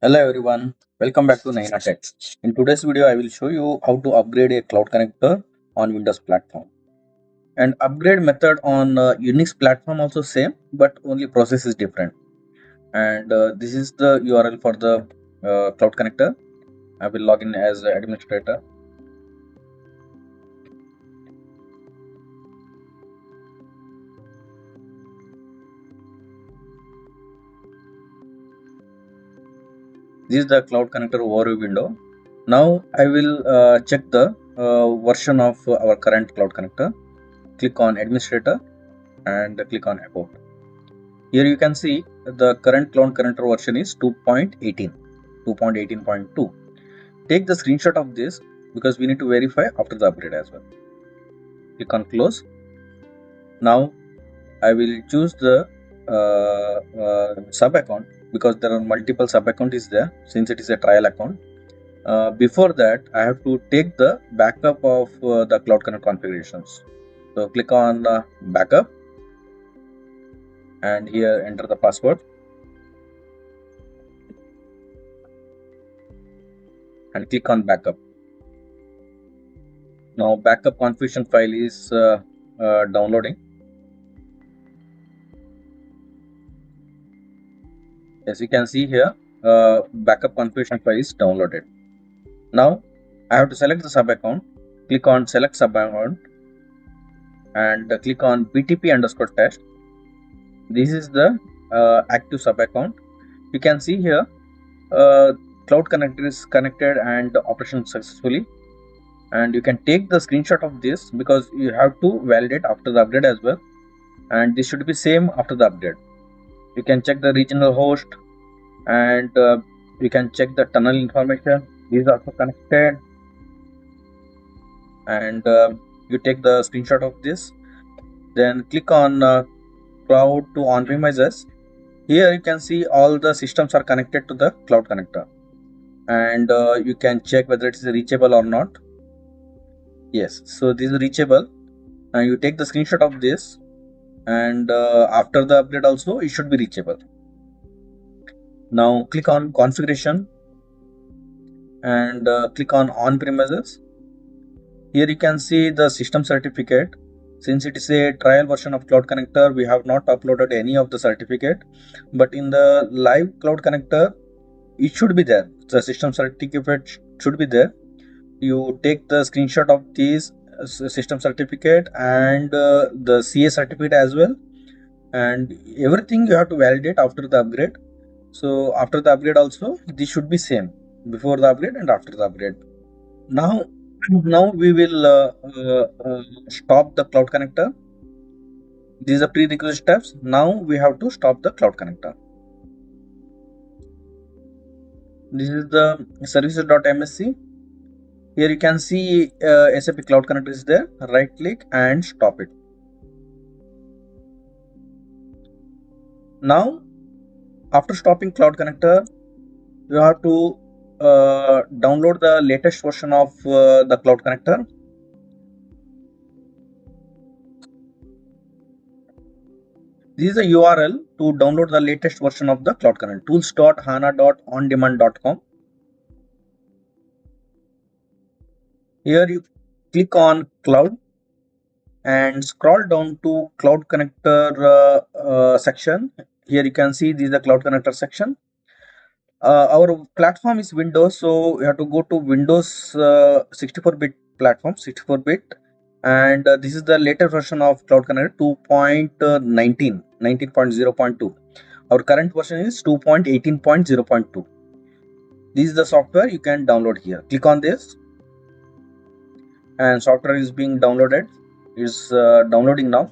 Hello everyone, welcome back to Naina Tech. In today's video, I will show you how to upgrade a cloud connector on Windows platform. And upgrade method on Unix platform also same, but only process is different. And this is the URL for the cloud connector. I will log in as administrator. This is the cloud connector overview window. Now I will check the version of our current cloud connector. Click on administrator and click on about. Here you can see the current cloud connector version is 2.18, 2.18.2. Take the screenshot of this because we need to verify after the upgrade as well. Click on close. Now I will choose the sub account because there are multiple sub account is there since it is a trial account. Before that, I have to take the backup of the cloud connect configurations. So click on backup and here enter the password and click on backup. Now backup configuration file is downloading. As you can see here, backup configuration file is downloaded. Now I have to select the sub account. Click on select sub account and click on BTP underscore test. This is the active sub account. You can see here cloud connector is connected and operation successfully. And you can take the screenshot of this because you have to validate after the upgrade as well. And this should be same after the upgrade. You can check the regional host and you can check the tunnel information. These are also connected and you take the screenshot of this. Then click on cloud to on-premises. Here you can see all the systems are connected to the cloud connector and you can check whether it is reachable or not. Yes, so this is reachable and you take the screenshot of this and after the upgrade also it should be reachable. Now click on configuration and click on premises. Here you can see the system certificate. Since it is a trial version of cloud connector, we have not uploaded any of the certificate, but in the live cloud connector it should be there. The system certificate should be there. You take the screenshot of this system certificate and the CA certificate as well, and everything you have to validate after the upgrade. So after the upgrade also this should be same before the upgrade and after the upgrade. Now we will stop the cloud connector. These are prerequisite steps. Now we have to stop the cloud connector. This is the services.msc. Here you can see SAP Cloud Connector is there. Right click and stop it. Now after stopping Cloud Connector, you have to download the latest version of the Cloud Connector. This is the URL to download the latest version of the Cloud Connector, tools.hana.ondemand.com. Here you click on Cloud and scroll down to Cloud Connector section. Here you can see this is the Cloud Connector section. Our platform is Windows, so you have to go to Windows 64-bit platform, 64-bit, and this is the later version of Cloud Connector 2.19, 19.0.2. Our current version is 2.18.0.2. This is the software you can download here. Click on this, and software is being downloaded. Is downloading now.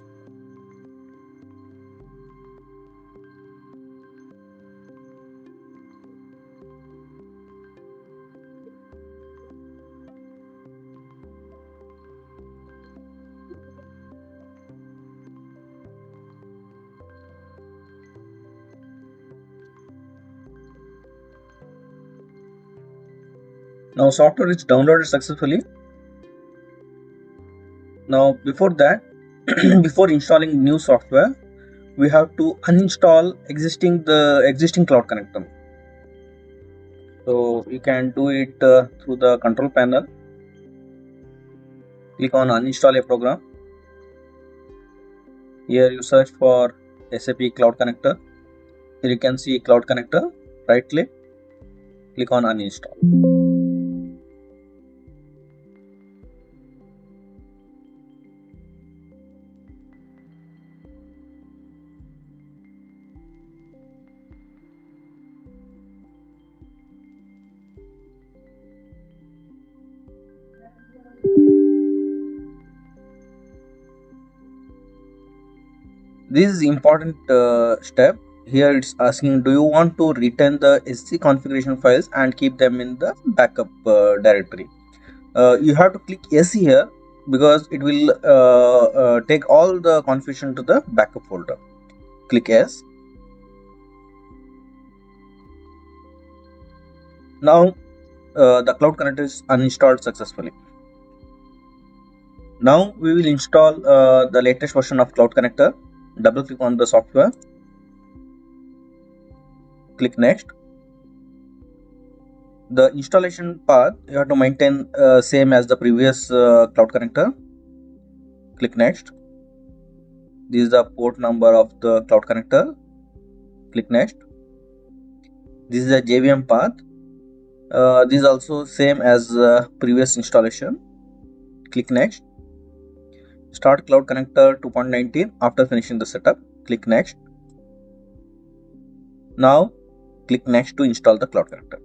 Now software is downloaded successfully. Now before that, before installing new software, we have to uninstall the existing cloud connector. So you can do it through the control panel. Click on uninstall a program. Here you search for SAP Cloud Connector. Here you can see Cloud Connector. Right click on uninstall. This is important step. Here it's asking, do you want to retain the SC configuration files and keep them in the backup directory? You have to click yes here because it will take all the configuration to the backup folder. Click yes. Now the Cloud Connector is uninstalled successfully. Now we will install the latest version of Cloud Connector. Double click on the software. Click next. The installation path you have to maintain same as the previous Cloud Connector. Click next. This is the port number of the Cloud Connector. Click next. This is the JVM path. This is also same as previous installation. Click next. Start Cloud Connector 2.19 after finishing the setup. Click next. Now click next to install the Cloud Connector.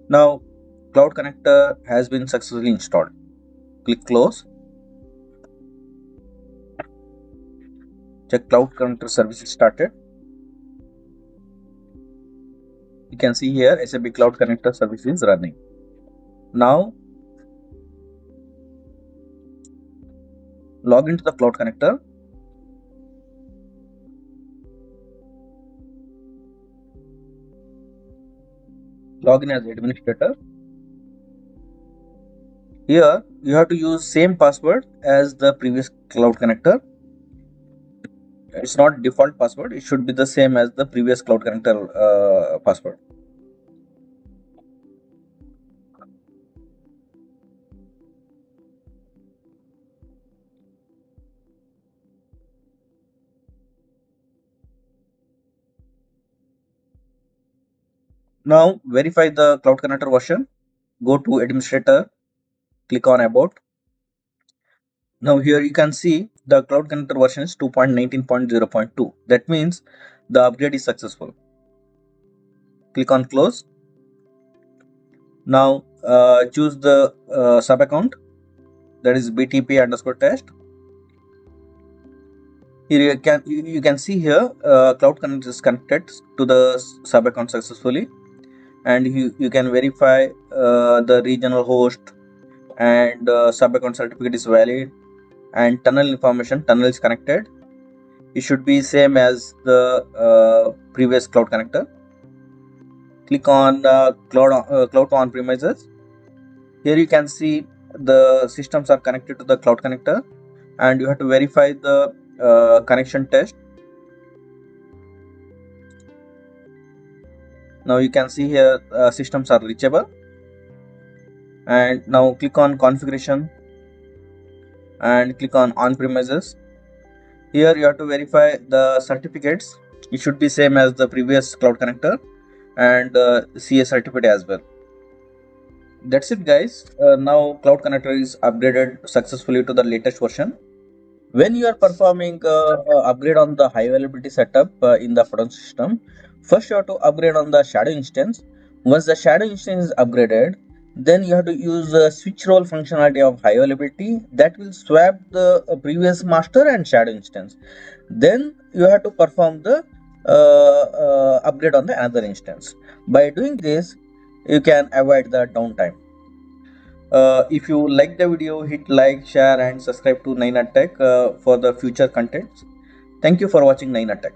Now Cloud Connector has been successfully installed. Click close. Check Cloud Connector services started. You can see here SAP Cloud Connector service is running. Now log into the Cloud Connector. Log in as administrator. Here you have to use same password as the previous Cloud Connector. It's not default password. It should be the same as the previous Cloud Connector password. Now verify the Cloud Connector version. Go to administrator. Click on about. Now here you can see the Cloud Connector version is 2.19.0.2. That means the upgrade is successful. Click on close. Now choose the sub account, that is BTP underscore test. Here you can see here Cloud Connector is connected to the sub account successfully, and you can verify the regional host, and sub account certificate is valid, and tunnel information, tunnel is connected. It should be same as the previous Cloud Connector. Click on cloud on premises. Here you can see the systems are connected to the Cloud Connector, and you have to verify the connection test. Now you can see here systems are reachable, and now click on configuration and click on premises. Here you have to verify the certificates. It should be same as the previous Cloud Connector, and CA certificate as well. That's it guys. Now Cloud Connector is upgraded successfully to the latest version. When you are performing upgrade on the high availability setup in the production system, first you have to upgrade on the shadow instance. Once the shadow instance is upgraded, then you have to use switch role functionality of high availability that will swap the previous master and shadow instance. Then you have to perform the upgrade on the another instance. By doing this, you can avoid the downtime. If you like the video, hit like, share and subscribe to Naina Tech for the future contents. Thank you for watching Naina Tech.